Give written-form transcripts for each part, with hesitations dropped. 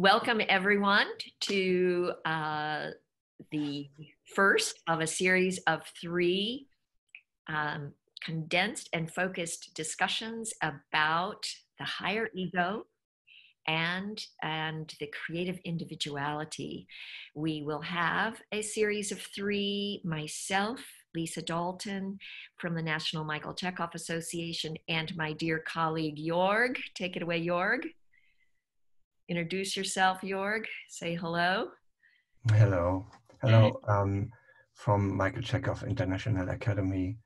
Welcome everyone to the first of a series of three condensed and focused discussions about the higher ego and the creative individuality. We will have a series of three, myself, Lisa Dalton from the National Michael Chekhov Association, and my dear colleague Joerg. Take it away, Joerg. Introduce yourself, Joerg. Say hello. Hello. Hello. From Michael Chekhov International Academy,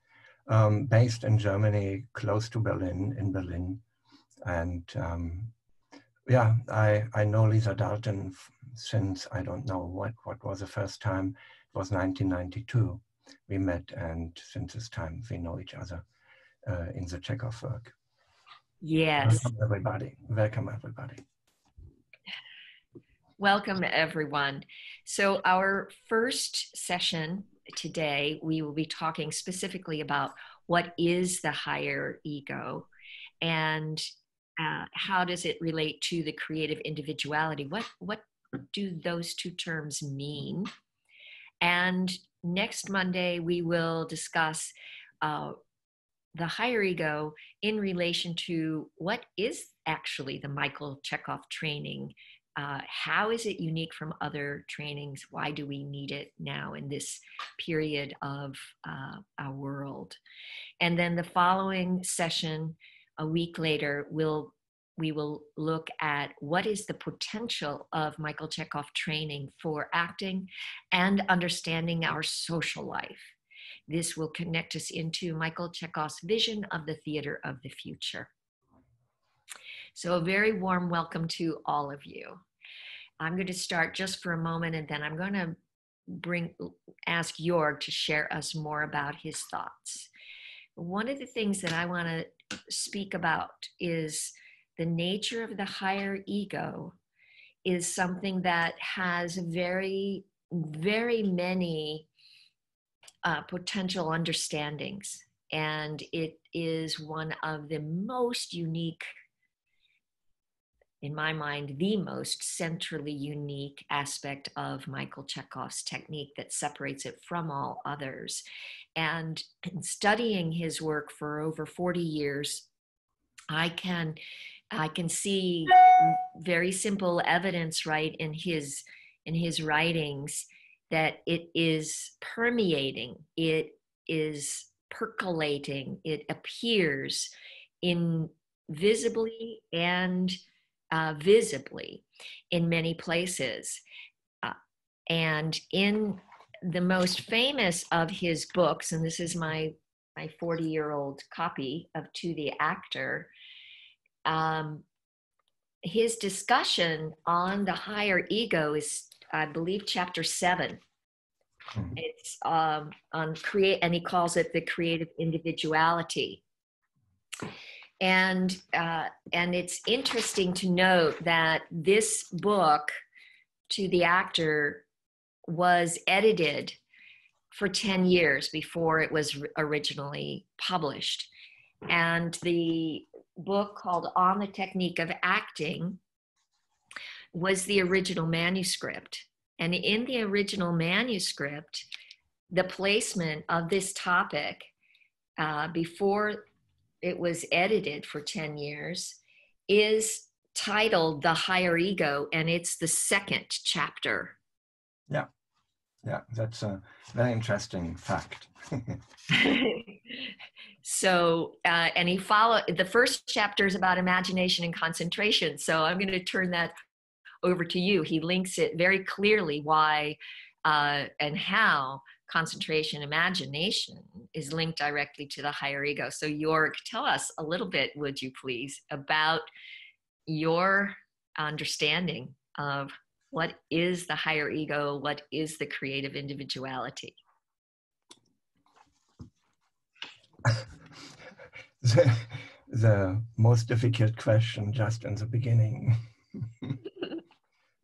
based in Germany, close to Berlin, in Berlin. And yeah, I know Lisa Dalton since, I don't know what was the first time. It was 1992. We met, and since this time we know each other in the Chekhov work. Yes. Welcome everybody. Welcome everybody. Welcome everyone. So our first session today, we will be talking specifically about what is the higher ego and how does it relate to the creative individuality? What do those two terms mean? And next Monday, we will discuss the higher ego in relation to what is actually the Michael Chekhov training. How is it unique from other trainings? Why do we need it now in this period of our world? And then the following session, a week later, we will look at what is the potential of Michael Chekhov training for acting and understanding our social life. This will connect us into Michael Chekhov's vision of the theater of the future. So a very warm welcome to all of you. I'm going to start just for a moment, and then I'm going to ask Joerg to share us more about his thoughts. One of the things that I want to speak about is the nature of the higher ego is something that has very, very many potential understandings. And it is one of the most unique, in my mind, the most centrally unique aspect of Michael Chekhov's technique that separates it from all others. And in studying his work for over 40 years, I can see very simple evidence, right, in his writings that it is permeating, it is percolating, it appears invisibly and visibly in many places. And in the most famous of his books, and this is my 40-year-old copy of To the Actor, his discussion on the higher ego is, I believe, chapter 7. It's on create, and he calls it the creative individuality. And it's interesting to note that this book, To the Actor, was edited for 10 years before it was originally published. And the book, called On the Technique of Acting, was the original manuscript. And in the original manuscript, the placement of this topic before it was edited for 10 years is titled The Higher Ego, and it's the second chapter. Yeah, that's a very interesting fact. So, and he followed, the first chapter is about imagination and concentration. So I'm going to turn that over to you. He links it very clearly why and how concentration, imagination is linked directly to the higher ego. So Joerg, tell us a little bit, would you please, about your understanding of what is the higher ego, what is the creative individuality? The most difficult question just in the beginning.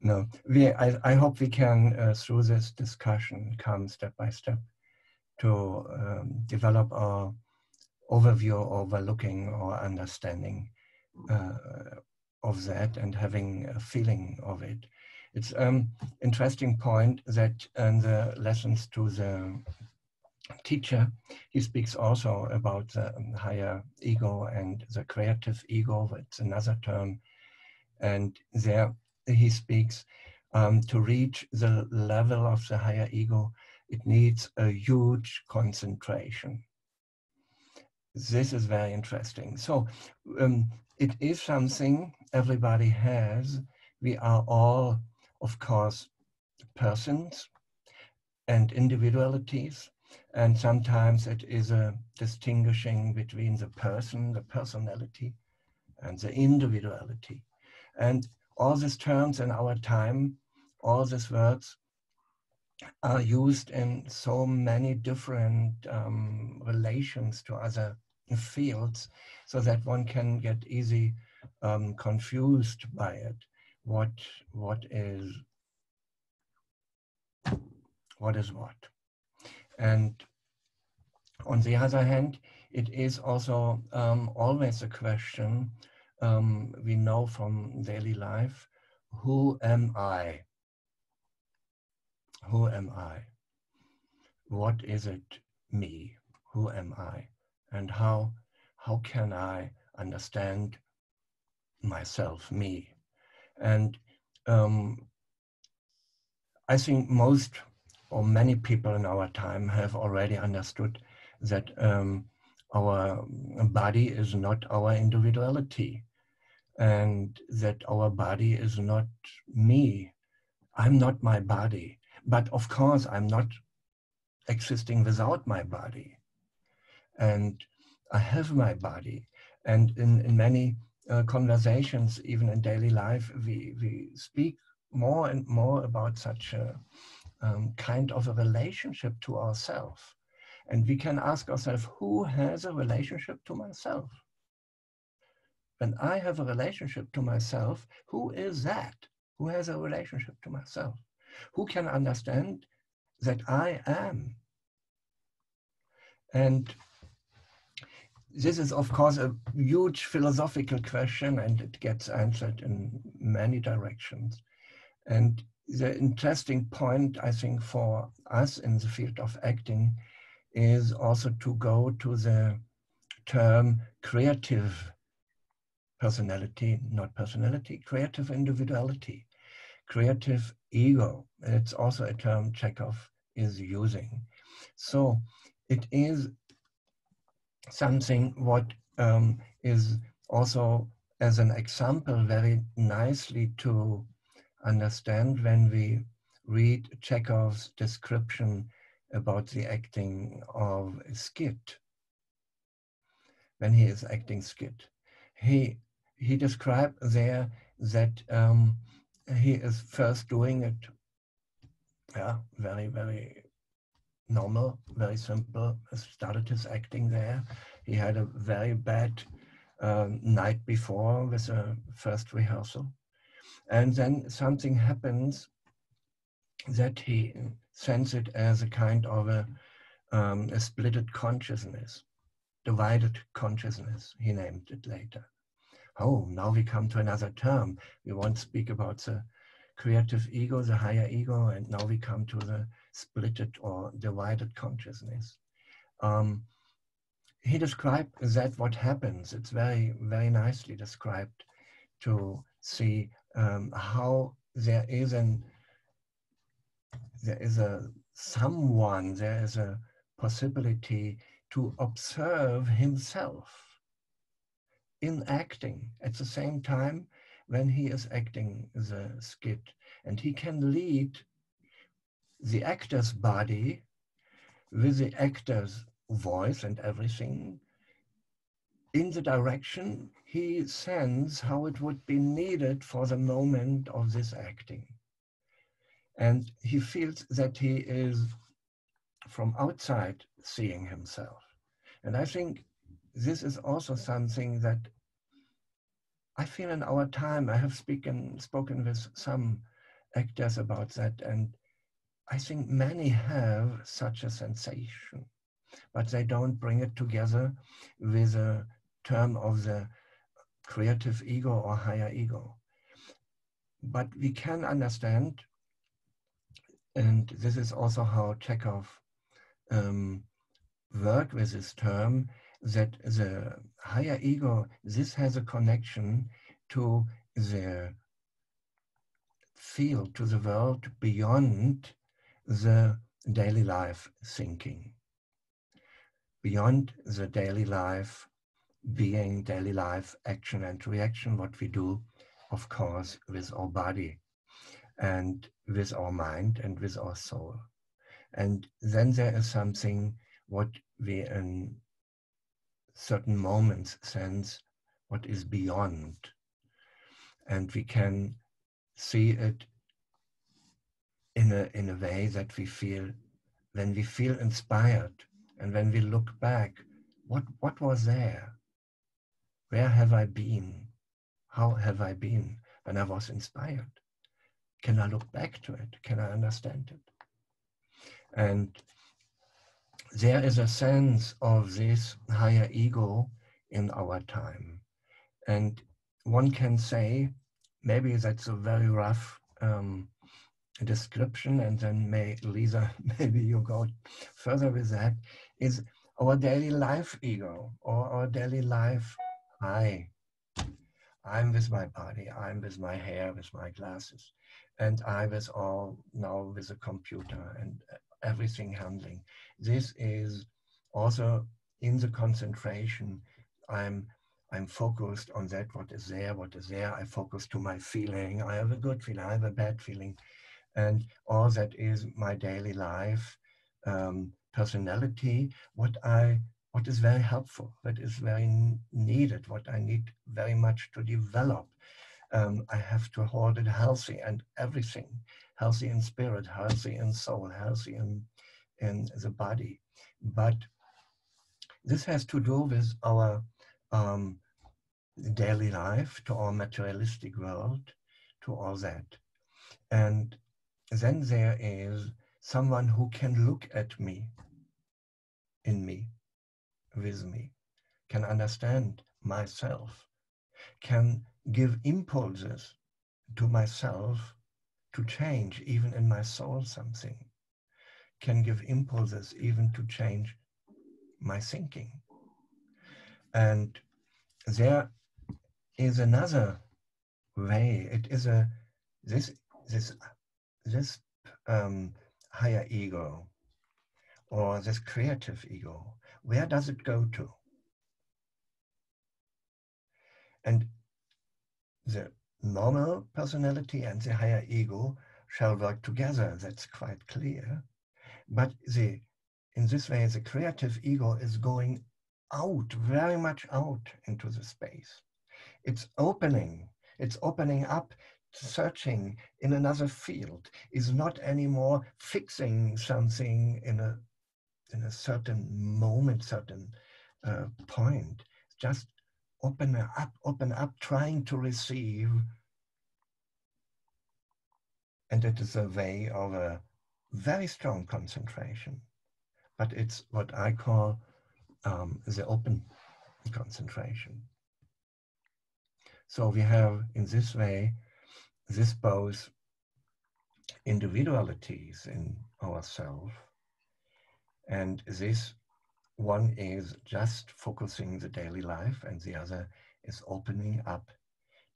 No, I hope we can, through this discussion, come step by step to develop our overview, overlooking, or understanding of that and having a feeling of it. It's interesting point that in the lessons to the teacher, he speaks also about the higher ego and the creative ego. It's another term. And there he speaks to reach the level of the higher ego, it needs a huge concentration. This is very interesting. So it is something everybody has. We are all, of course, persons and individualities. And sometimes it is a distinguishing between the person, the personality, and the individuality. And all these terms in our time, all these words are used in so many different relations to other fields, so that one can get easy confused by it. What is what? And on the other hand, it is also always a question we know from daily life: who am I? Who am I? What is it, me? Who am I? And how can I understand myself, me? And I think most or many people in our time have already understood that our body is not our individuality, and that our body is not me. I'm not my body. But of course, I'm not existing without my body. And I have my body. And in many conversations, even in daily life, we speak more and more about such a kind of a relationship to ourselves. And we can ask ourselves, who has a relationship to myself? When I have a relationship to myself, who is that? Who has a relationship to myself? Who can understand that I am? And this is, of course, a huge philosophical question, and it gets answered in many directions. And the interesting point, I think, for us in the field of acting is also to go to the term creative personality, not personality, creative individuality, creative ego. It's also a term Chekhov is using. So it is something what is also, as an example, very nicely to understand when we read Chekhov's description about the acting of a skit. When he is acting skit, he described there that he is first doing it, very, very normal, very simple. Started his acting there. He had a very bad night before with a first rehearsal. And then something happens that he sends it as a kind of a splitted consciousness, divided consciousness, he named it later. Oh, now we come to another term. We won't speak about the creative ego, the higher ego, and now we come to the splitted or divided consciousness. He described that what happens. It's very, very nicely described to see how there is a possibility to observe himself in acting at the same time when he is acting the skit, and he can lead the actor's body with the actor's voice and everything in the direction he sends how it would be needed for the moment of this acting. And he feels that he is from outside seeing himself. And I think this is also something that I feel in our time. I have spoken with some actors about that, and I think many have such a sensation, but they don't bring it together with a term of the creative ego or higher ego. But we can understand, and this is also how Chekhov worked with this term, that the higher ego, this has a connection to the field, to the world beyond the daily life thinking, beyond the daily life being, daily life action and reaction, what we do, of course, with our body and with our mind and with our soul. And then there is something what we in certain moments sense what is beyond. And we can see it in a way that we feel, when we feel inspired and when we look back, what was there? Where have I been? How have I been when I was inspired? Can I look back to it? Can I understand it? And there is a sense of this higher ego in our time. And one can say, maybe that's a very rough description, and then Lisa, maybe you go further with that, is our daily life ego, or our daily life I'm with my body, I'm with my hair, with my glasses, and I was all now with a computer and everything handling. This is also in the concentration. I'm focused on that, what is there. I focus to my feeling. I have a good feeling, I have a bad feeling. And all that is my daily life, personality, what is very helpful, what is very needed, what I need very much to develop. I have to hold it healthy and everything, healthy in spirit, healthy in soul, healthy in the body. But this has to do with our daily life, to our materialistic world, to all that. And then there is someone who can look at me, in me, with me, can understand myself, can give impulses to myself to change, even in my soul something, can give impulses even to change my thinking. And there is another way. It is this higher ego, or this creative ego. Where does it go to? And the normal personality and the higher ego shall work together, that's quite clear. But in this way, the creative ego is going out, very much out into the space. It's opening up, searching in another field, is not anymore fixing something in a certain moment, certain point. Just open up, trying to receive. And it is a way of a very strong concentration. But it's what I call the open concentration. So we have, in this way, this both individualities in ourselves, and this one is just focusing the daily life, and the other is opening up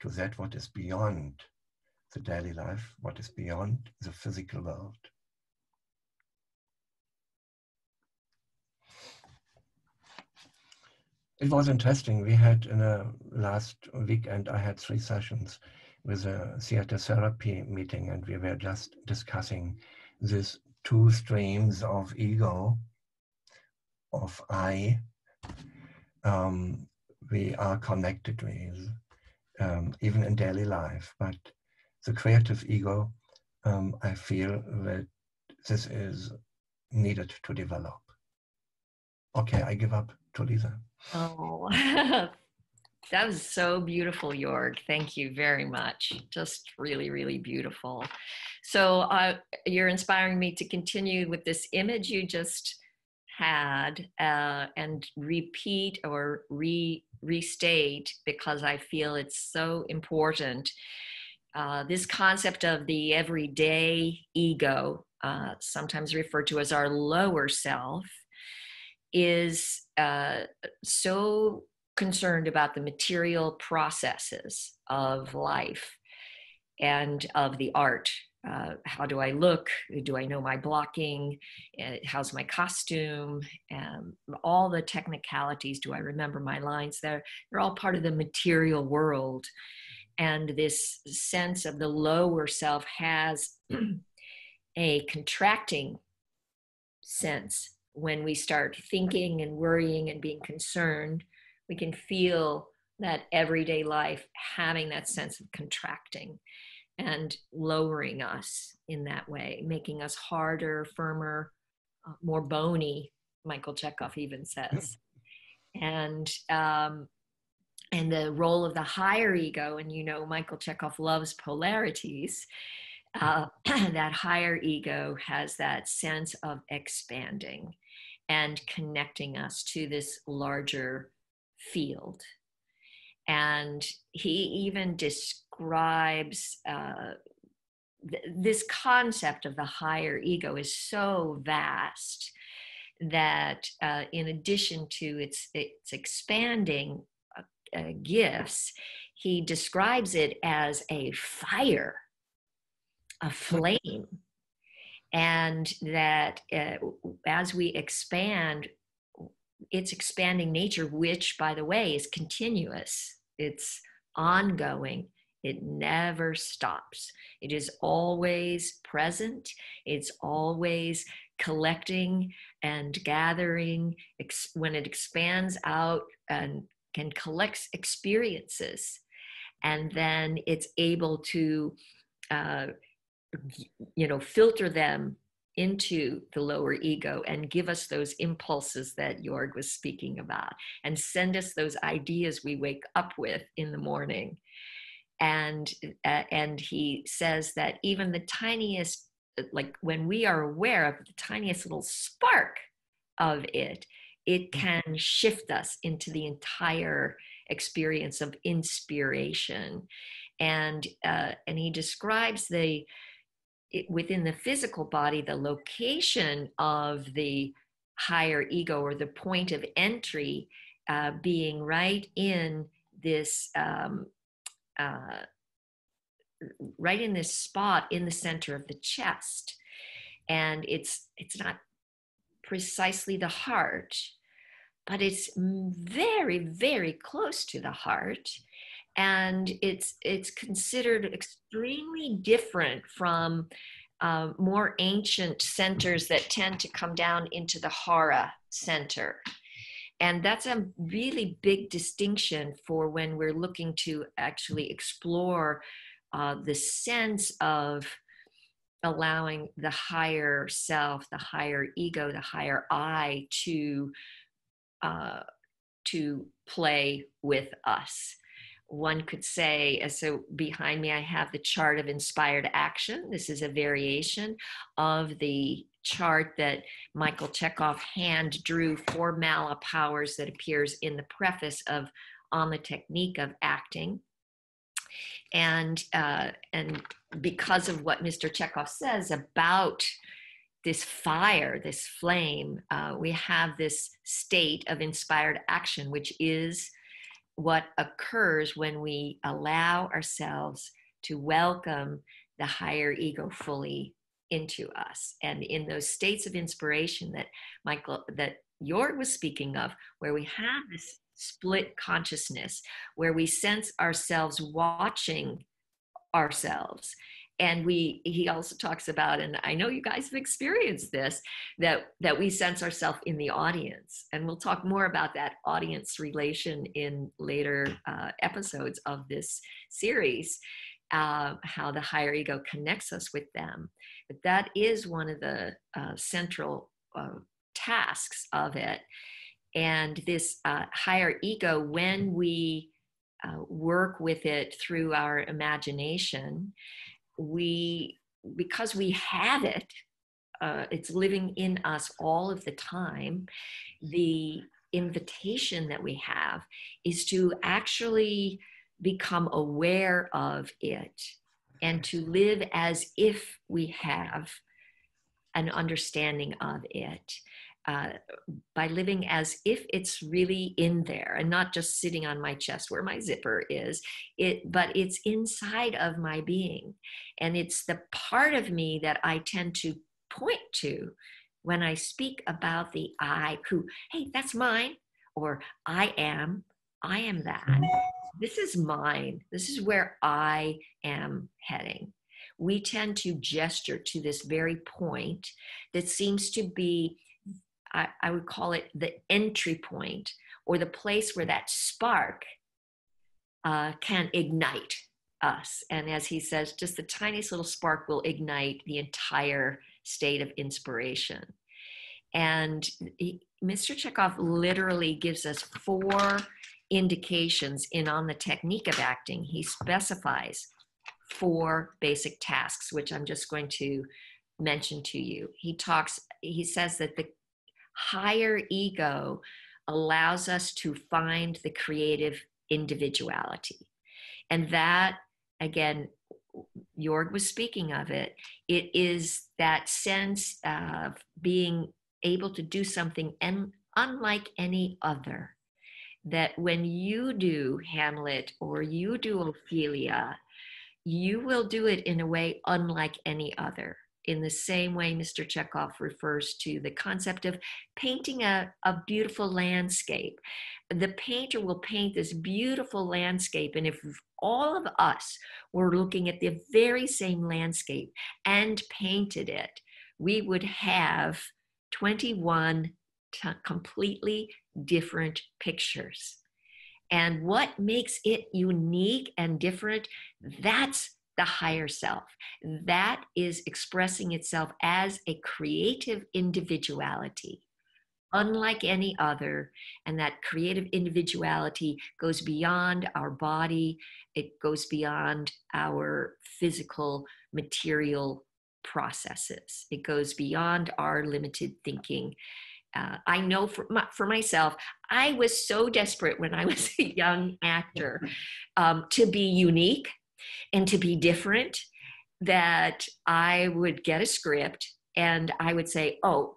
to that what is beyond the daily life, what is beyond the physical world. It was interesting. We had in a last weekend, I had 3 sessions with a theater therapy meeting, and we were just discussing these 2 streams of ego, of I, we are connected with, even in daily life. But the creative ego, I feel that this is needed to develop. Okay, I give up to Lisa. Oh, that was so beautiful, Joerg. Thank you very much. Just really, really beautiful. So you're inspiring me to continue with this image you just had and repeat or restate, because I feel it's so important. This concept of the everyday ego, sometimes referred to as our lower self, is so concerned about the material processes of life and of the art. How do I look? Do I know my blocking? How's my costume? All the technicalities. Do I remember my lines? They're all part of the material world. And this sense of the lower self has a contracting sense. When we start thinking and worrying and being concerned, we can feel that everyday life having that sense of contracting and lowering us in that way, making us harder, firmer, more bony, Michael Chekhov even says. And the role of the higher ego, and you know Michael Chekhov loves polarities, that higher ego has that sense of expanding and connecting us to this larger field. And he even describes this concept of the higher ego is so vast that in addition to its expanding gifts, he describes it as a fire, a flame, and that as we expand, its expanding nature, which, by the way, is continuous, it's ongoing, it never stops. It is always present. It's always collecting and gathering. When it expands out and can collect experiences, and then it's able to filter them into the lower ego and give us those impulses that Joerg was speaking about, and send us those ideas we wake up with in the morning. And he says that even the tiniest, like when we are aware of the tiniest little spark of it, it can shift us into the entire experience of inspiration. And he describes within the physical body, the location of the higher ego, or the point of entry, being right in this spot in the center of the chest. And it's not precisely the heart, but it's very, very close to the heart. And it's considered extremely different from more ancient centers that tend to come down into the hara center. And that's a really big distinction for when we're looking to actually explore the sense of allowing the higher self, the higher ego, the higher I to play with us. One could say, so behind me I have the chart of inspired action. This is a variation of the chart that Michael Chekhov hand drew for Mala Powers that appears in the preface of On the Technique of Acting. And because of what Mr. Chekhov says about this fire, this flame, we have this state of inspired action, which is what occurs when we allow ourselves to welcome the higher ego fully into us. And in those states of inspiration that Joerg was speaking of, where we have this split consciousness, where we sense ourselves watching ourselves. And he also talks about, and I know you guys have experienced this, that we sense ourselves in the audience. And we'll talk more about that audience relation in later episodes of this series, how the higher ego connects us with them. But that is one of the central tasks of it. And this higher ego, when we work with it through our imagination, because we have it, it's living in us all of the time, the invitation that we have is to actually become aware of it and to live as if we have an understanding of it, uh, by living as if it's really in there and not just sitting on my chest where my zipper is, but it's inside of my being. And it's the part of me that I tend to point to when I speak about the I, who, hey, that's mine, or I am that. This is mine. This is where I am heading. We tend to gesture to this very point that seems to be, I would call it the entry point, or the place where that spark can ignite us. And as he says, just the tiniest little spark will ignite the entire state of inspiration. And Mr. Chekhov literally gives us 4 indications in On the Technique of Acting. He specifies 4 basic tasks, which I'm just going to mention to you. He says that the higher ego allows us to find the creative individuality. And that, again, Joerg was speaking of it. It is that sense of being able to do something unlike any other. That when you do Hamlet or you do Ophelia, you will do it in a way unlike any other. In the same way, Mr. Chekhov refers to the concept of painting a beautiful landscape. The painter will paint this beautiful landscape, and if all of us were looking at the very same landscape and painted it, we would have 21 completely different pictures. And what makes it unique and different, that's the higher self. That is expressing itself as a creative individuality, unlike any other. And that creative individuality goes beyond our body. It goes beyond our physical, material processes. It goes beyond our limited thinking. I know for myself, I was so desperate when I was a young actor to be unique and to be different, that I would get a script and I would say, oh,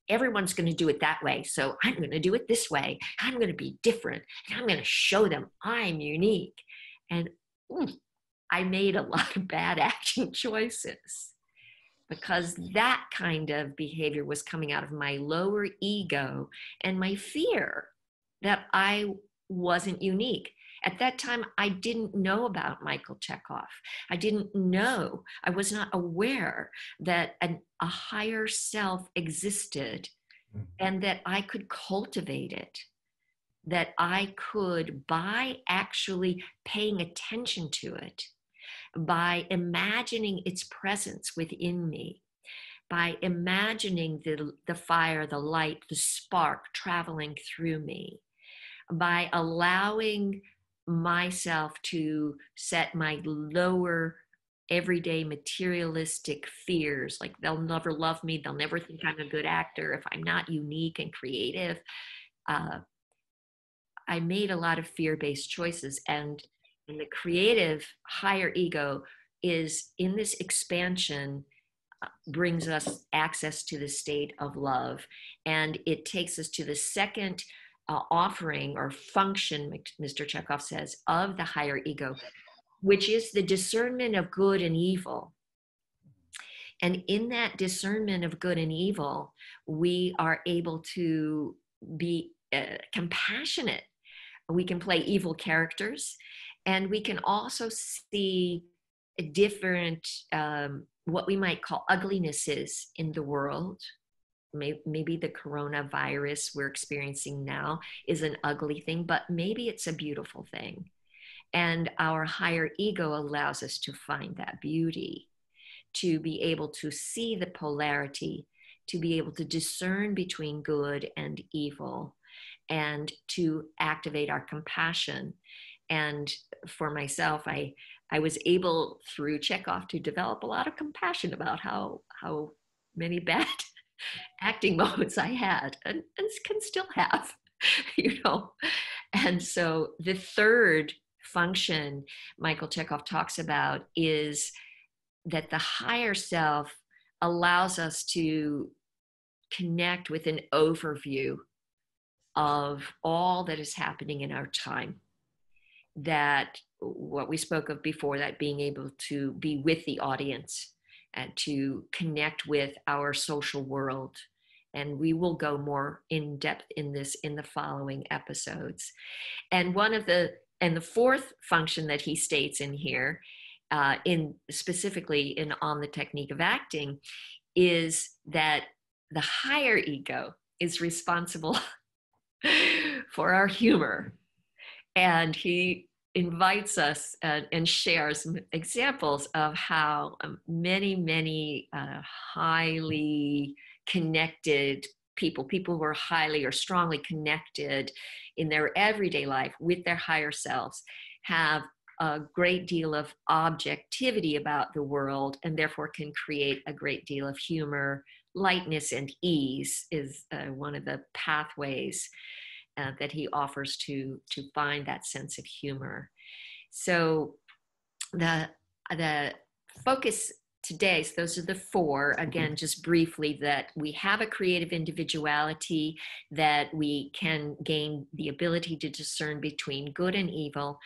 everyone's going to do it that way, so I'm going to do it this way. I'm going to be different, and I'm going to show them I'm unique. And I made a lot of bad acting choices, because that kind of behavior was coming out of my lower ego and my fear that I wasn't unique. At that time, I didn't know about Michael Chekhov. I didn't know, I was not aware that a higher self existed and that I could cultivate it, that I could, by actually paying attention to it, by imagining its presence within me, by imagining the fire, the light, the spark traveling through me, by allowing myself to set my lower everyday materialistic fears, like they'll never love me, they'll never think I'm a good actor if I'm not unique and creative. I made a lot of fear-based choices, and the creative higher ego is in this expansion, brings us access to the state of love, and it takes us to the second offering or function, Mr. Chekhov says, of the higher ego, which is the discernment of good and evil. And in that discernment of good and evil, we are able to be compassionate. We can play evil characters, and we can also see different, what we might call uglinesses in the world. Maybe the coronavirus we're experiencing now is an ugly thing, but maybe it's a beautiful thing. And our higher ego allows us to find that beauty, to be able to see the polarity, to be able to discern between good and evil, and to activate our compassion. And for myself, I was able through Chekhov to develop a lot of compassion about how many bad acting moments I had and can still have. you know. And so the third function Michael Chekhov talks about is that the higher self allows us to connect with an overview of all that is happening in our time. That what we spoke of before, that being able to be with the audience and to connect with our social world. And we will go more in depth in this in the following episodes. And the fourth function that he states in here, specifically on the technique of acting, is that the higher ego is responsible for our humor. And he invites us and shares examples of how many highly connected people who are highly or strongly connected in their everyday life with their higher selves have a great deal of objectivity about the world, and therefore can create a great deal of humor. Lightness and ease is one of the pathways that he offers to find that sense of humor. So the focus today, so those are the four, again, just briefly, that we have a creative individuality, that we can gain the ability to discern between good and evil.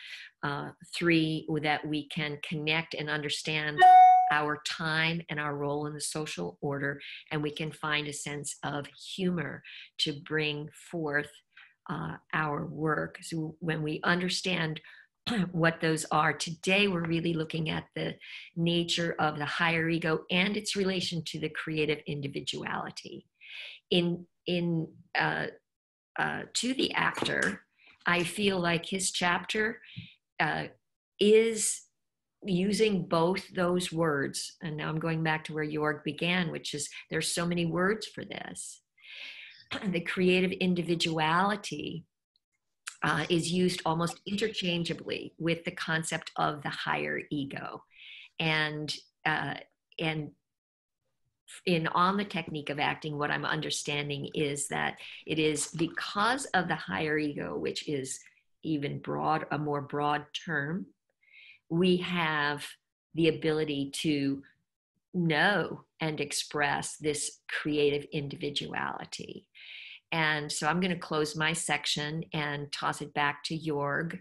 3, that we can connect and understand our time and our role in the social order, and we can find a sense of humor to bring forth our work. So when we understand what those are today, we're really looking at the nature of the higher ego and its relation to the creative individuality. To the actor, I feel like his chapter is using both those words. And now I'm going back to where Joerg began, which is there's so many words for this. The creative individuality is used almost interchangeably with the concept of the higher ego. And on the technique of acting, what I'm understanding is that it is because of the higher ego, which is a more broad term, we have the ability to know and express this creative individuality. And so I'm going to close my section and toss it back to Joerg,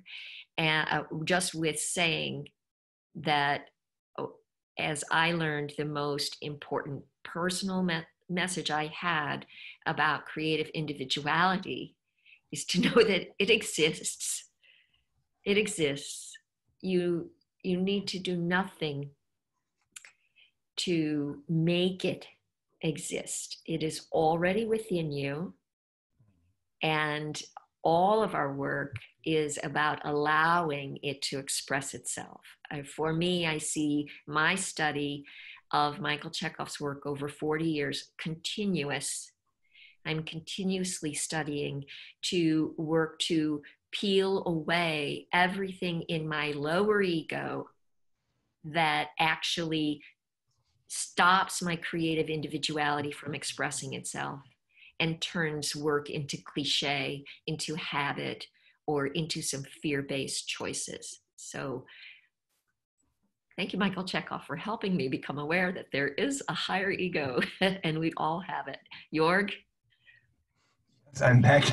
and just with saying that, as I learned, the most important personal message I had about creative individuality is to know that it exists. It exists. You need to do nothing to make it exist. It is already within you. And all of our work is about allowing it to express itself. For me, I see my study of Michael Chekhov's work over 40 years continuous. I'm continuously studying to work to peel away everything in my lower ego that actually stops my creative individuality from expressing itself and turns work into cliche, into habit, or into some fear-based choices. So thank you, Michael Chekhov, for helping me become aware that there is a higher ego and we all have it. Joerg? I'm back.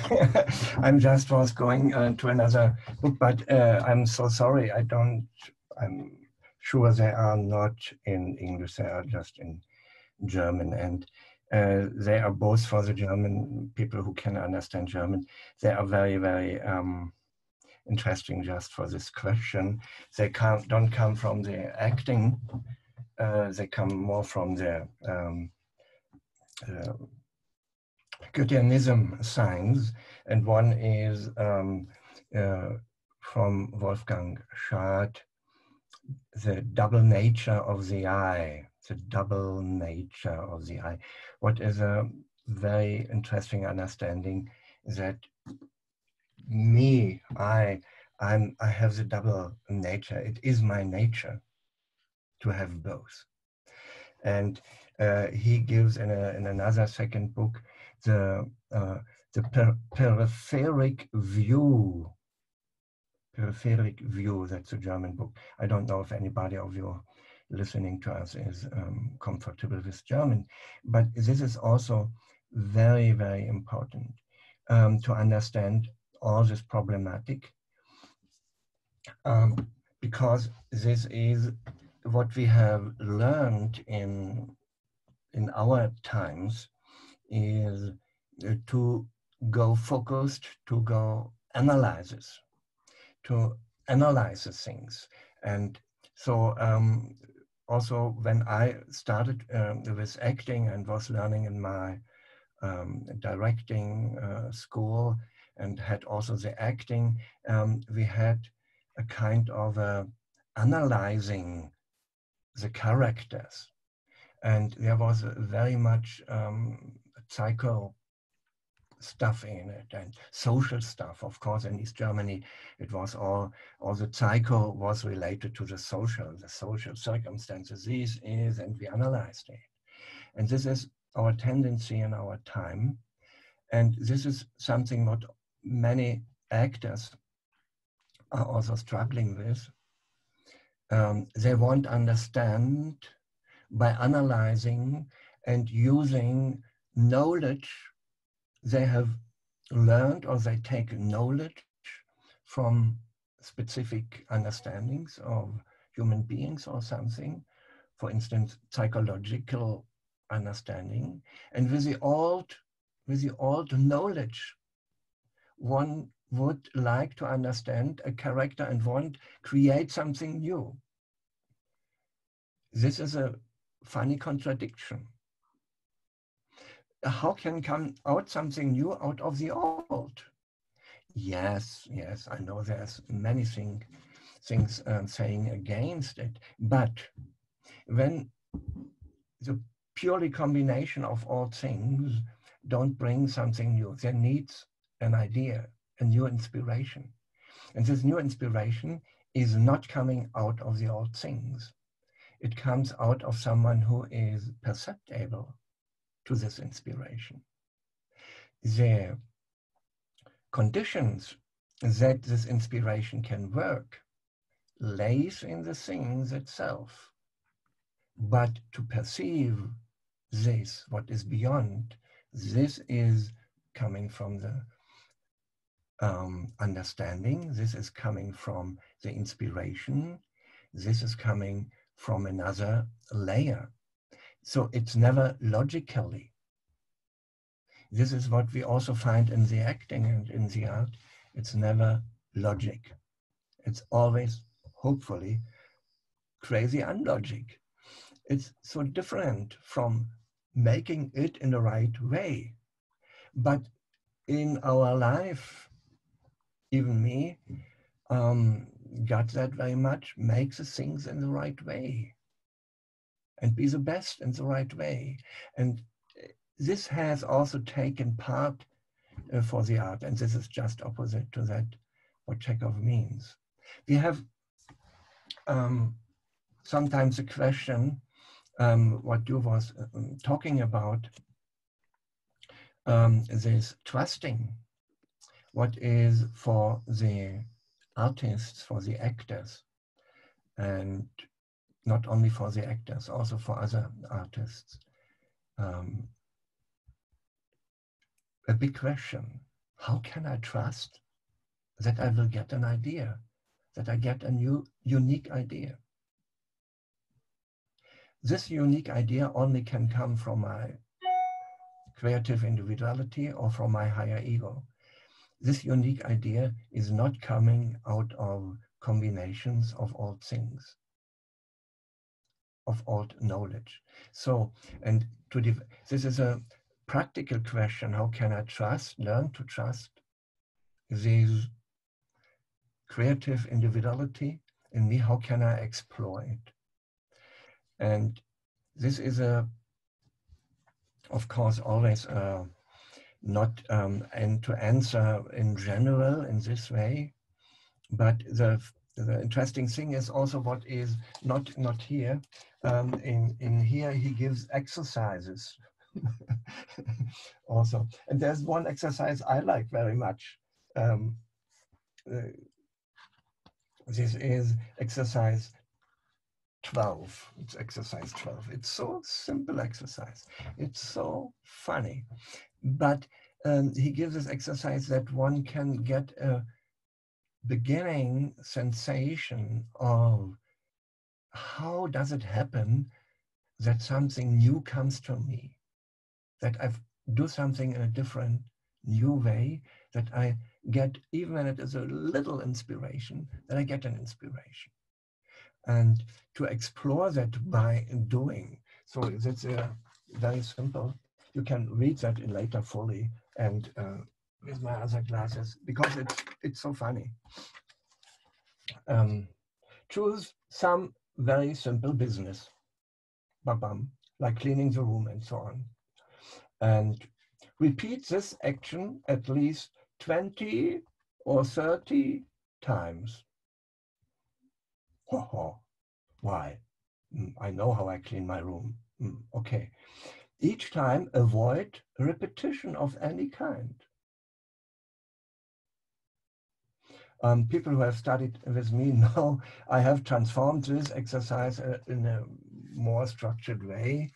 I'm just was going to another book, but I'm so sorry. I'm sure they are not in English. They are just in German, and they are both for the German people who can understand German. They are very, very interesting just for this question. They don't come from the acting. They come more from the Goetheanism signs, and one is from Wolfgang Schad, the double nature of the I, the double nature of the I. What is a very interesting understanding that I have the double nature. It is my nature to have both. And he gives in another second book the peripheric view. Peripheric view, that's a German book. I don't know if anybody of you listening to us is comfortable with German, but this is also very, very important to understand all this problematic, because this is what we have learned in our times, is to go focused, to go analyze things. And so also when I started with acting and was learning in my directing school and had also the acting, we had a kind of analyzing the characters. And there was very much psycho stuff in it and social stuff. Of course, in East Germany, it was all the psycho was related to the social circumstances. This is, and we analyzed it. And this is our tendency in our time. And this is something what many actors are also struggling with. They won't understand by analyzing and using knowledge they have learned, or they take knowledge from specific understandings of human beings or something, for instance, psychological understanding. And with the old knowledge, one would like to understand a character and want to create something new. This is a funny contradiction. How can come out something new out of the old? Yes, I know there's many things saying against it, but when the purely combination of all things don't bring something new, there needs an idea, a new inspiration. And this new inspiration is not coming out of the old things. It comes out of someone who is perceptible to this inspiration. The conditions that this inspiration can work lays in the things itself. But to perceive this, what is beyond, this is coming from the understanding, this is coming from the inspiration, this is coming from another layer. So it's never logically. This is what we also find in the acting and in the art. It's never logic. It's always, hopefully, crazy unlogic. It's so different from making it in the right way. But in our life, even me, got that very much, make the things in the right way and be the best in the right way. And this has also taken part for the art, and this is just opposite to that, what Chekhov means. We have sometimes a question, what you was talking about, this trusting, what is for the artists, for the actors, and not only for the actors, also for other artists. A big question, how can I trust that I will get an idea, that I get a new, unique idea? This unique idea only can come from my creative individuality or from my higher ego. This unique idea is not coming out of combinations of old things, of old knowledge. So, and this is a practical question. How can I trust, learn to trust this creative individuality in me? How can I explore it? And this is of course, always not and to answer in general in this way, but the interesting thing is also what is not here. In here he gives exercises Also, and there's one exercise I like very much. This is exercise 12. It's exercise 12. It's so simple exercise. It's so funny. But he gives this exercise that one can get a beginning sensation of how does it happen that something new comes to me, that I do something in a different, new way, that I get, even when it is a little inspiration, that I get an inspiration. And to explore that by doing. So that's very simple. You can read that in later fully and with my other classes, because it's so funny. Choose some very simple business, bam, like cleaning the room and so on. And repeat this action at least 20 or 30 times. Why? I know how I clean my room. Okay. Each time avoid repetition of any kind. People who have studied with me know I have transformed this exercise in a more structured way.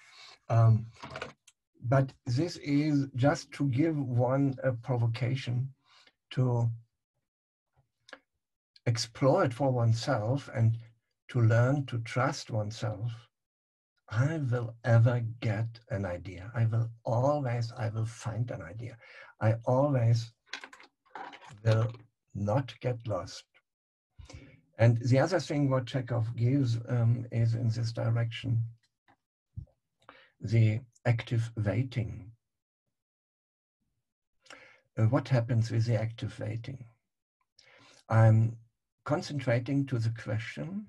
But this is just to give one a provocation to explore it for oneself and to learn to trust oneself. I will ever get an idea. I will find an idea. I always will not get lost. And the other thing what Chekhov gives is in this direction, the active waiting. What happens with the active waiting? I'm concentrating to the question,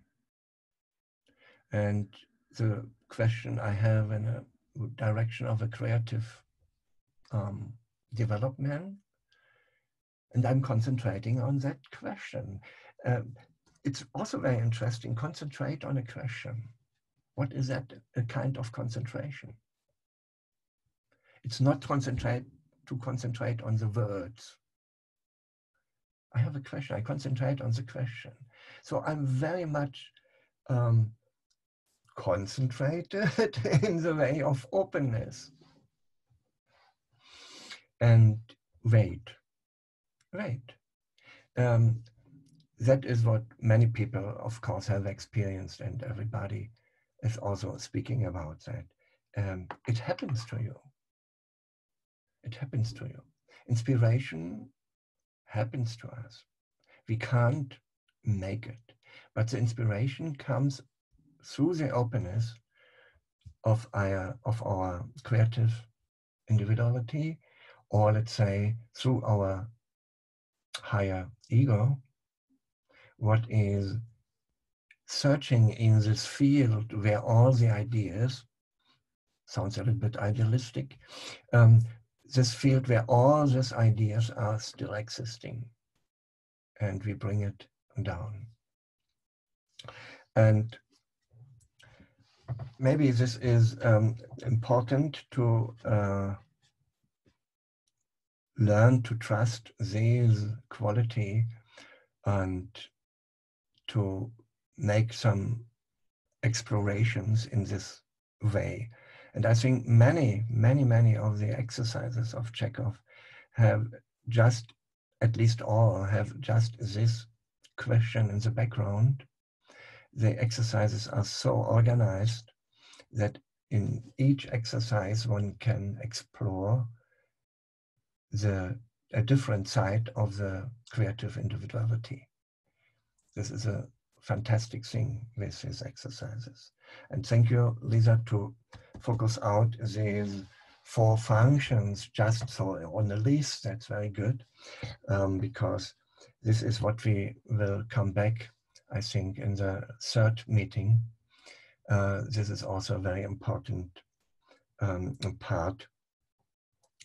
and the question I have in a direction of a creative development, and I'm concentrating on that question. It's also very interesting, concentrate on a question. What is that a kind of concentration? It's not concentrate on the words. I have a question, I concentrate on the question. So I'm very much concentrated in the way of openness. And wait. That is what many people, of course, have experienced, and everybody is also speaking about that. It happens to you. It happens to you. Inspiration happens to us. We can't make it, but the inspiration comes through the openness of our creative individuality, or let's say through our higher ego, what is searching in this field where all the ideas, sounds a little bit idealistic, this field where all these ideas are still existing, and we bring it down. And maybe this is important to learn to trust this quality and to make some explorations in this way. And I think many of the exercises of Chekhov have just, at least all, have just this question in the background. The exercises are so organized that in each exercise one can explore a different side of the creative individuality. This is a fantastic thing with these exercises. And thank you, Lisa, to focus out these 4 functions just so on the list. That's very good, because this is what we will come back, I think, in the 3rd meeting. This is also a very important part,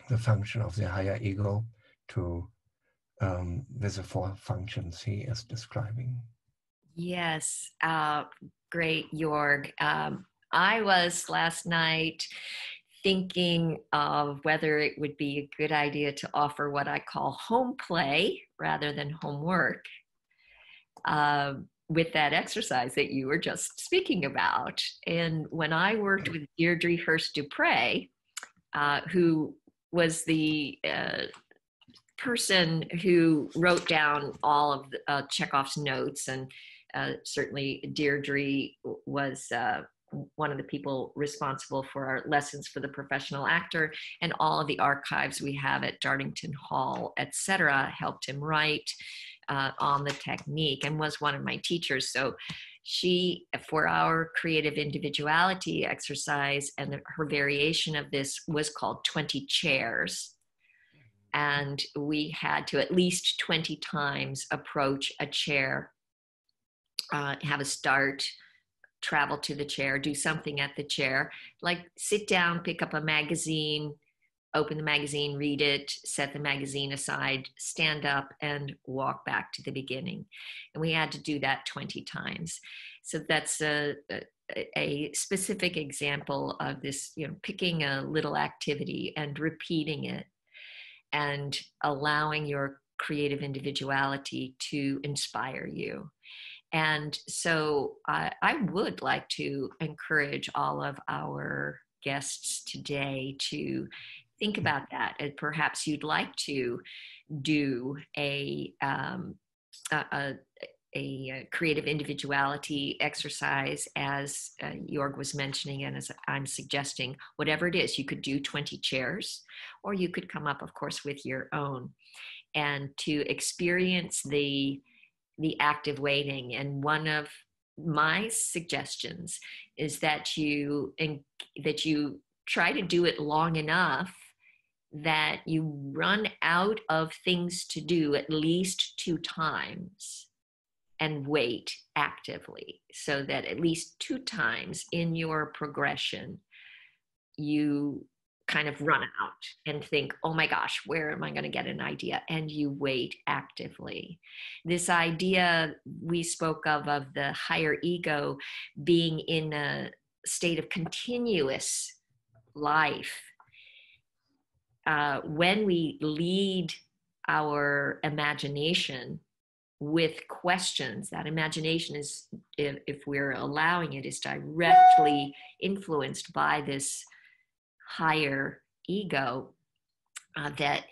the function of the higher ego, to with the 4 functions he is describing. Yes, great, Joerg. I was last night thinking of whether it would be a good idea to offer what I call home play rather than homework with that exercise that you were just speaking about. And when I worked with Deirdre Hurst Dupre, who was the person who wrote down all of Chekhov's notes, and certainly Deirdre was one of the people responsible for our lessons for the professional actor, and all of the archives we have at Dartington Hall, etc., helped him write on the technique and was one of my teachers. So she, for our creative individuality exercise, and her variation of this was called 20 chairs. And we had to at least 20 times approach a chair, have a start, travel to the chair, do something at the chair, like sit down, pick up a magazine, open the magazine, read it, set the magazine aside, stand up, and walk back to the beginning. And we had to do that 20 times. So that's a specific example of this, picking a little activity and repeating it and allowing your creative individuality to inspire you. And so I would like to encourage all of our guests today to think about that. And perhaps you'd like to do a creative individuality exercise, as Joerg was mentioning, and as I'm suggesting, whatever it is. You could do 20 chairs, or you could come up, of course, with your own, and to experience the active waiting. And one of my suggestions is that you try to do it long enough that you run out of things to do at least 2 times and wait actively, so that at least 2 times in your progression you kind of run out and think, oh my gosh, where am I going to get an idea? And you wait actively. This idea we spoke of the higher ego being in a state of continuous life. When we lead our imagination with questions, that imagination is, if we're allowing it, is directly influenced by this higher ego, that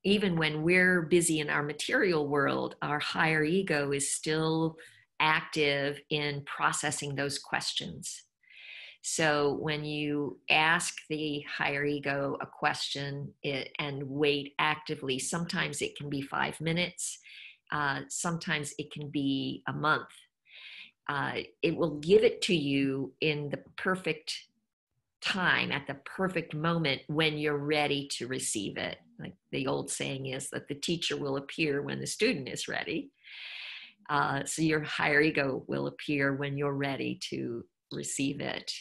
even when we're busy in our material world, our higher ego is still active in processing those questions. So when you ask the higher ego a question and wait actively, sometimes it can be 5 minutes, sometimes it can be a month. It will give it to you in the perfect time, at the perfect moment, when you're ready to receive it. Like the old saying is that the teacher will appear when the student is ready. So your higher ego will appear when you're ready to receive it.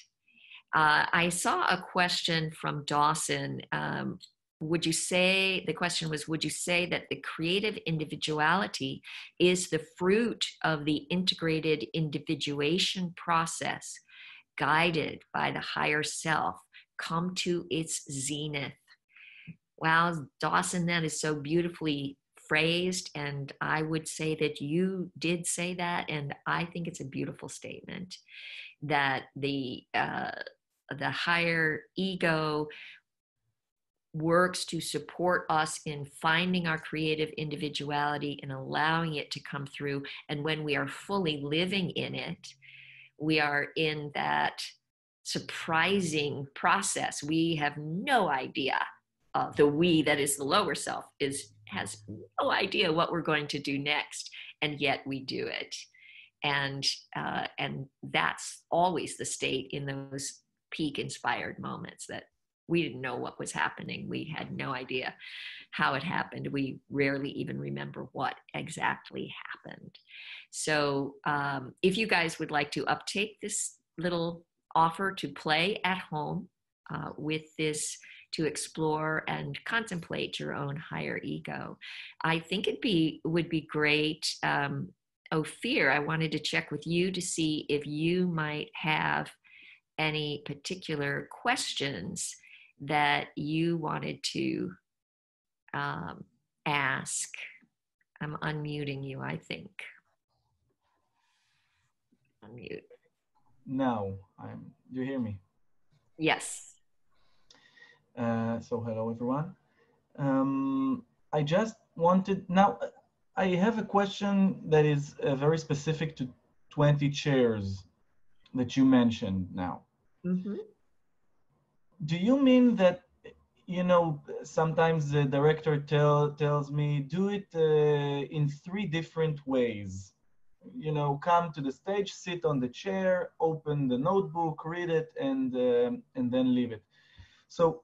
I saw a question from Dawson. The question was, would you say that the creative individuality is the fruit of the integrated individuation process, guided by the higher self, come to its zenith? Wow, Dawson, that is so beautifully phrased. And I would say that you did say that. And I think it's a beautiful statement, that the higher ego works to support us in finding our creative individuality and allowing it to come through. And when we are fully living in it, we are in that surprising process. We have no idea. The we, that is the lower self, has no idea what we're going to do next, and yet we do it. And that's always the state in those peak inspired moments, that we didn't know what was happening. We had no idea how it happened. We rarely even remember what exactly happened. So if you guys would like to uptake this little offer to play at home with this, to explore and contemplate your own higher ego, I think would be great. Ophir, I wanted to check with you to see if you might have any particular questions that you wanted to ask. I'm unmuting you, I think. Unmute. Now, do you hear me? Yes. So hello, everyone. I just wanted, now I have a question that is very specific to 20 chairs that you mentioned now. Mm-hmm. Do you mean that, you know, sometimes the director tells me, do it in 3 different ways? You know, come to the stage, sit on the chair, open the notebook, read it, and then leave it. So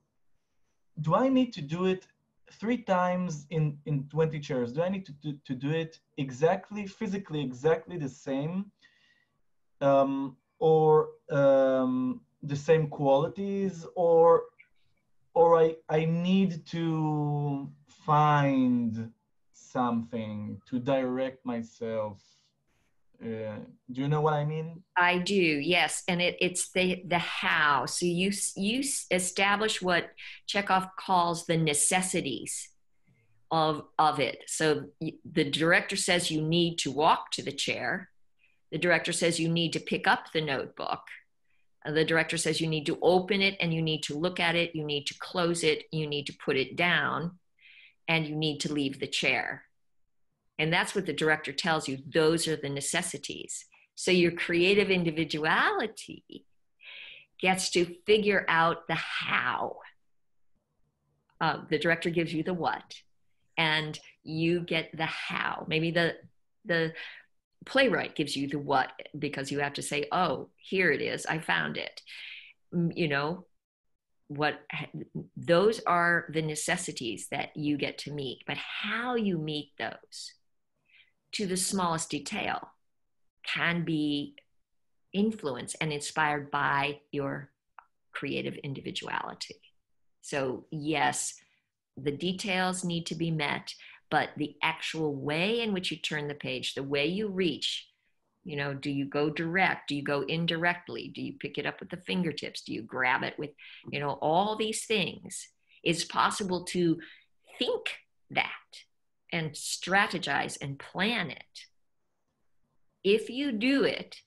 do I need to do it 3 times in 20 chairs? Do I need to do it exactly, physically exactly the same? Or the same qualities, or I need to find something to direct myself. Do you know what I mean? I do, yes, and it's the how. So you establish what Chekhov calls the necessities of it. So the director says you need to walk to the chair. The director says you need to pick up the notebook. The director says you need to open it and you need to look at it. You need to close it. You need to put it down, and you need to leave the chair. And that's what the director tells you. Those are the necessities. So your creative individuality gets to figure out the how. The director gives you the what, and you get the how. Maybe the playwright gives you the what, because you have to say, oh, here it is, I found it. You know, what those are the necessities that you get to meet, but how you meet those to the smallest detail can be influenced and inspired by your creative individuality. So yes, the details need to be met, but the actual way in which you turn the page, the way you reach, you know, do you go direct? Do you go indirectly? Do you pick it up with the fingertips? Do you grab it with, you know, all these things? It's possible to think that and strategize and plan it. If you do it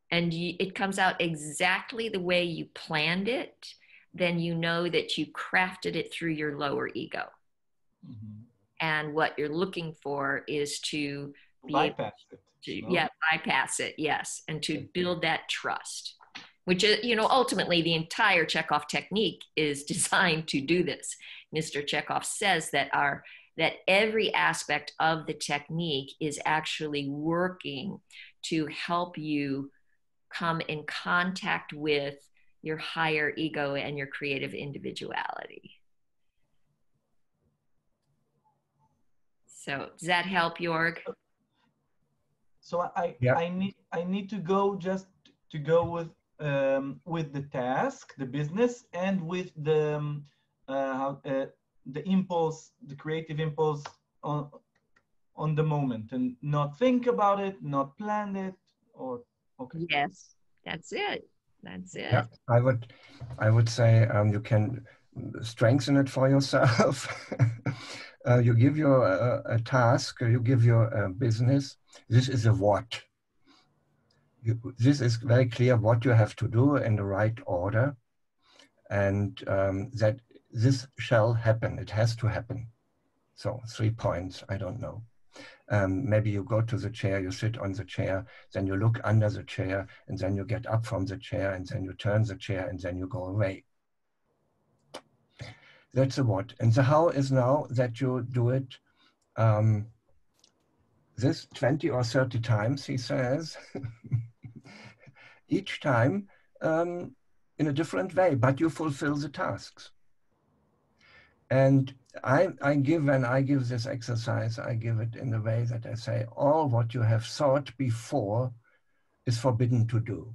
and it comes out exactly the way you planned it, then you know that you crafted it through your lower ego. Mm-hmm. And what you're looking for is to bypass it. Bypass it, yes, and to build that trust, which is, you know, ultimately the entire Chekhov technique is designed to do this. Mr. Chekhov says that every aspect of the technique is actually working to help you come in contact with your higher ego and your creative individuality. So does that help, Joerg? So I need to go just to go with the task, the business, and with the impulse, the creative impulse on the moment, and not think about it, not plan it, or okay. Yes, that's it. That's it. Yeah, I would say you can strengthen it for yourself. You give your a task, you give your business. This is a what. This is very clear what you have to do in the right order, and that this shall happen. It has to happen. So 3 points, I don't know. Maybe you go to the chair, you sit on the chair, then you look under the chair, and then you get up from the chair, and then you turn the chair, and then you go away. That's the what. And the how is now that you do it this 20 or 30 times, he says, each time in a different way, but you fulfill the tasks. And when I give this exercise, I give it in the way that I say, all what you have thought before is forbidden to do.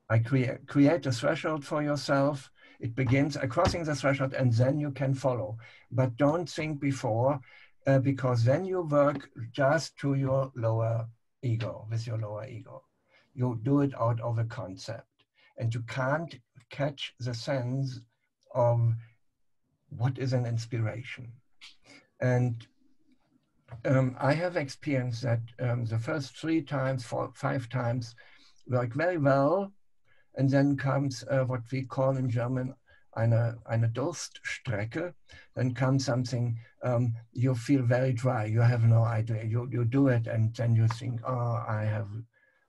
I create a threshold for yourself. It begins crossing the threshold, and then you can follow. But don't think before, because then you work just to your lower ego, with your lower ego. You do it out of a concept, and you can't catch the sense of what is an inspiration. And I have experienced that the first 3 times, 4, 5 times work very well. And then comes what we call in German eine Durststrecke. Then comes something, you feel very dry, you have no idea. You do it and then you think, oh, I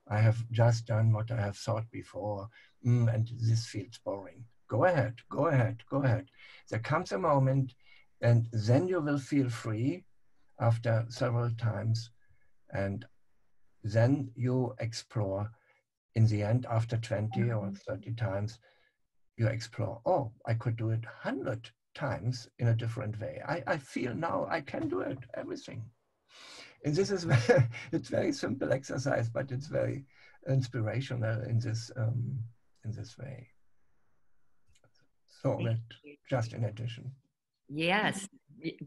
have just done what I have thought before, and this feels boring. Go ahead, go ahead, go ahead. There comes a moment and then you will feel free after several times, and then you explore. In the end, after 20 or 30 times, you explore, oh, I could do it 100 times in a different way. I feel now I can do it, everything. And this is, it's very simple exercise, but it's very inspirational in this way. So that just in addition. Yes,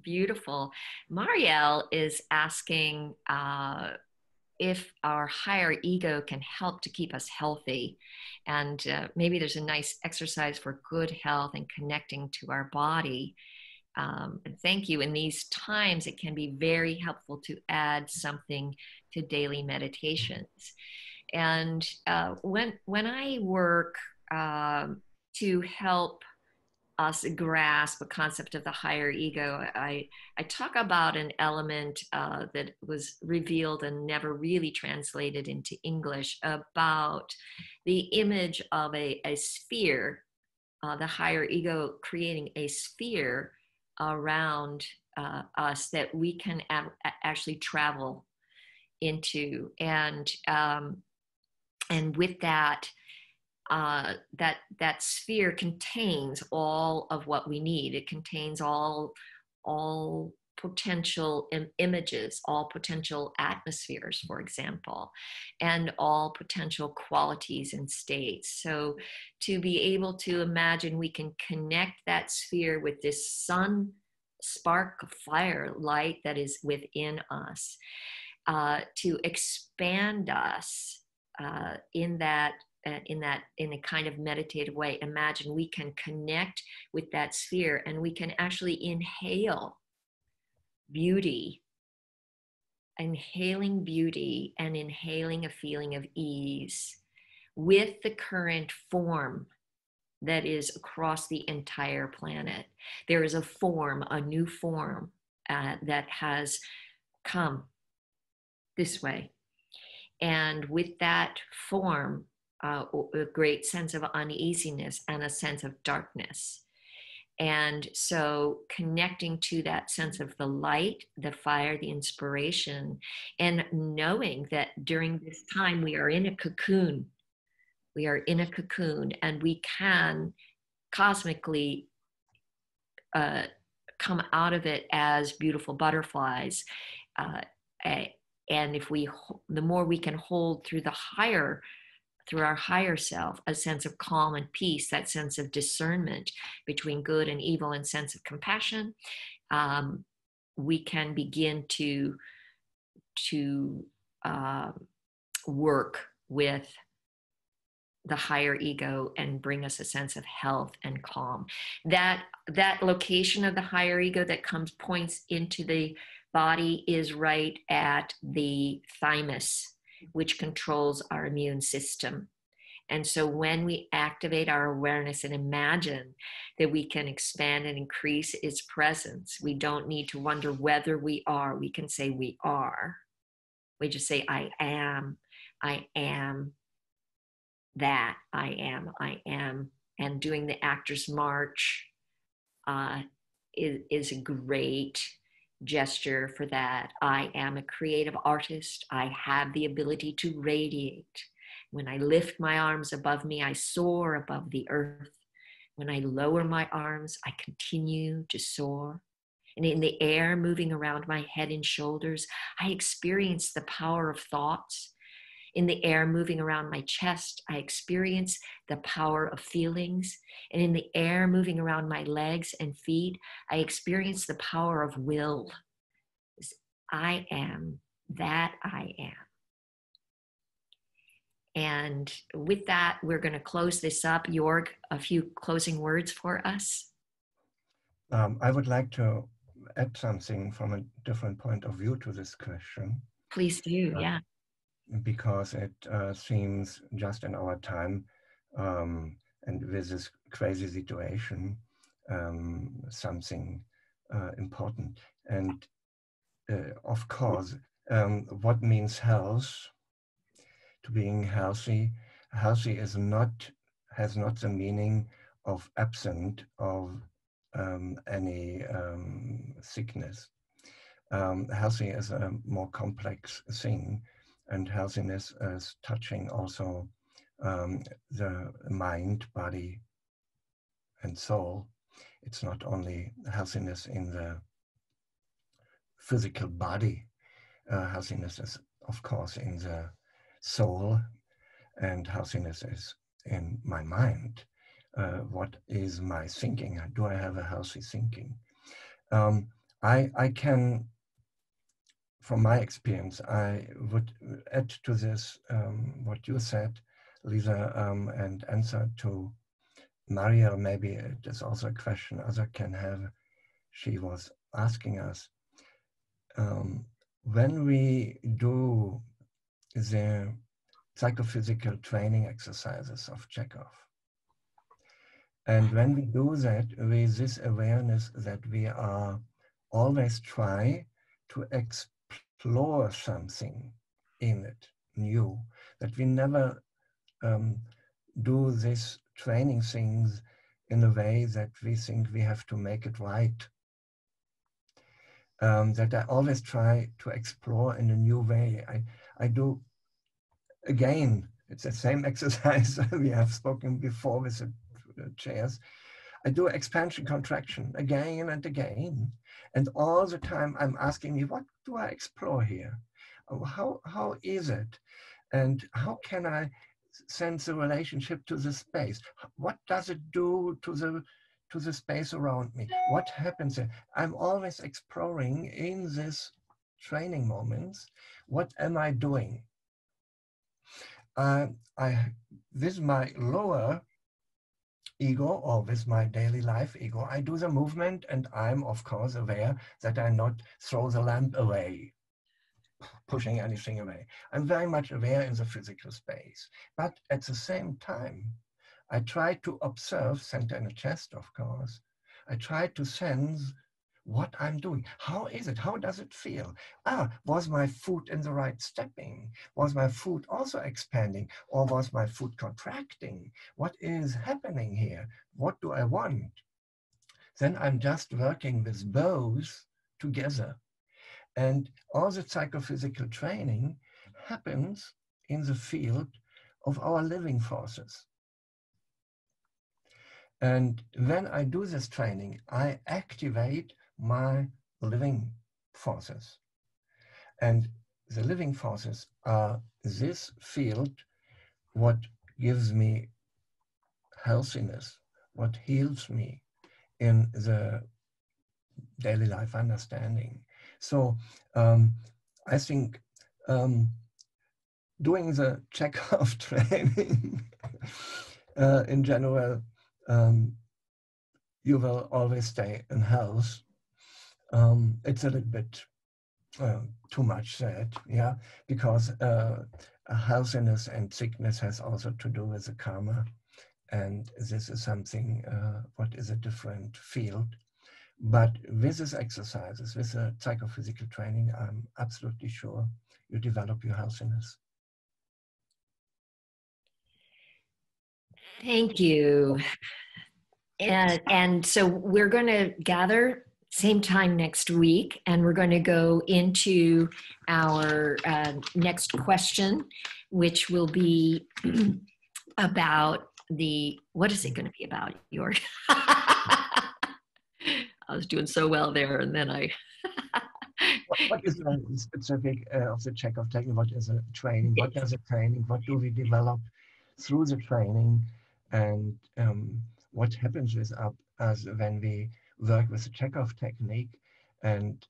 beautiful. Marielle is asking if our higher ego can help to keep us healthy. And maybe there's a nice exercise for good health and connecting to our body. And thank you. In these times, it can be very helpful to add something to daily meditations. And when I work to help us grasp a concept of the higher ego, I talk about an element that was revealed and never really translated into English, about the image of a sphere, the higher ego creating a sphere around us that we can actually travel into. And with that, that sphere contains all of what we need. It contains all potential images, all potential atmospheres, for example, and all potential qualities and states. So to be able to imagine we can connect that sphere with this sun spark of fire light that is within us, to expand us in a kind of meditative way. Imagine we can connect with that sphere and we can actually inhale beauty, inhaling beauty and inhaling a feeling of ease with the current form that is across the entire planet. There is a form, a new form that has come this way. And with that form, a great sense of uneasiness and a sense of darkness. And so connecting to that sense of the light, the fire, the inspiration, and knowing that during this time we are in a cocoon. We are in a cocoon and we can cosmically come out of it as beautiful butterflies. And if the more we can hold through our higher self, a sense of calm and peace, that sense of discernment between good and evil and sense of compassion, we can begin to work with the higher ego and bring us a sense of health and calm. That location of the higher ego that points into the body is right at the thymus, which controls our immune system. And so when we activate our awareness and imagine that we can expand and increase its presence, we don't need to wonder whether we are. We can say we are. We just say, I am that, I am. And doing the actor's march is a great gesture for that. I am a creative artist. I have the ability to radiate. When I lift my arms above me, I soar above the earth. When I lower my arms, I continue to soar. And in the air moving around my head and shoulders, I experience the power of thoughts. In the air moving around my chest, I experience the power of feelings. And in the air moving around my legs and feet, I experience the power of will. I am that I am. And with that, we're going to close this up. Joerg, a few closing words for us. I would like to add something from a different point of view to this question. Please do, yeah. Because it seems just in our time and with this crazy situation, something important. And of course, what means health? To being healthy, healthy has not the meaning of absent of any sickness. Healthy is a more complex thing, and healthiness is touching also the mind, body, and soul. It's not only healthiness in the physical body. Healthiness is, of course, in the soul, and healthiness is in my mind. What is my thinking? Do I have a healthy thinking? I can, from my experience, I would add to this what you said, Lisa, and answer to Maria. Maybe it is also a question others can have. She was asking us, when we do the psychophysical training exercises of Chekhov, and when we do that with this awareness that we are always try to explore something in it new, that we never do this training things in a way that we think we have to make it right. That I always try to explore in a new way. I do, again, it's the same exercise we have spoken before with the chairs. I do expansion, contraction again and again. And all the time I'm asking me, what do I explore here? How is it? And how can I sense the relationship to the space? What does it do to the space around me? What happens there? I'm always exploring in this training moments, what am I doing? With my lower ego or with my daily life ego, I do the movement and I'm of course aware that I not throw the lamp away, pushing anything away. I'm very much aware in the physical space. But at the same time, I try to observe, center in the chest, of course. I try to sense what I'm doing. How is it? How does it feel? Was my foot in the right stepping? Was my foot also expanding? Or was my foot contracting? What is happening here? What do I want? Then I'm just working with both together. And all the psychophysical training happens in the field of our living forces. And when I do this training, I activate my living forces. And the living forces are this field, what gives me healthiness, what heals me in the daily life understanding. So I think doing the Chekhov training in general, you will always stay in health. It's a little bit too much said, yeah, because healthiness and sickness has also to do with the karma. And this is something, what is a different field. But with these exercises, with the psychophysical training, I'm absolutely sure you develop your healthiness. Thank you. And so we're going to gather same time next week, and we're going to go into our next question, which will be about what is it going to be about, Joerg? I was doing so well there, and then I... What is the specific of the Chekhov technique? What is a training? What does a training? What do we develop through the training? And what happens with us when we work with the Chekhov technique? And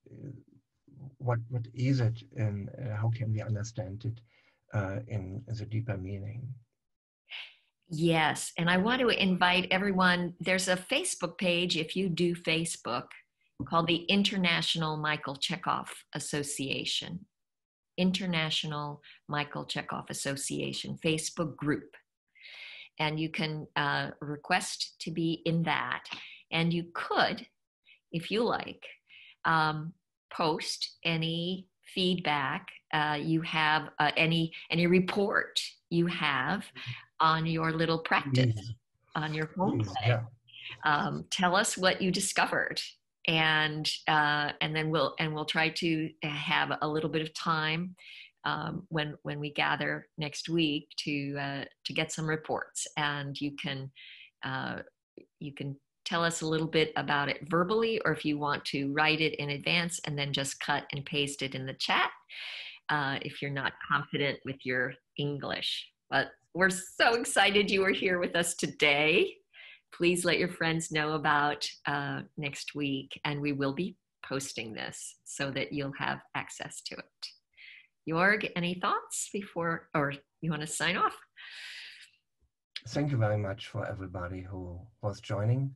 what is it, and how can we understand it in the deeper meaning. Yes, and I want to invite everyone. There's a Facebook page, if you do Facebook, called the International Michael Chekhov Association. International Michael Chekhov Association Facebook group. And you can request to be in that. And you could, if you like, post any feedback you have, any report you have on your little practice, on your home play. Yeah. Tell us what you discovered, and then we'll try to have a little bit of time when we gather next week to get some reports, and you can tell us a little bit about it verbally, or if you want to write it in advance and then just cut and paste it in the chat if you're not confident with your English. But we're so excited you were here with us today. Please let your friends know about next week, and we will be posting this so that you'll have access to it. Joerg, any thoughts before, or you want to sign off? Thank you very much for everybody who was joining,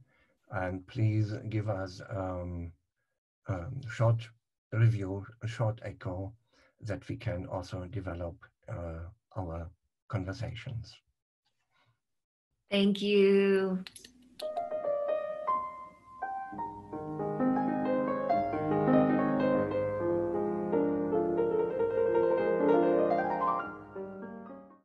and please give us a short review, a short echo, that we can also develop our conversations. Thank you.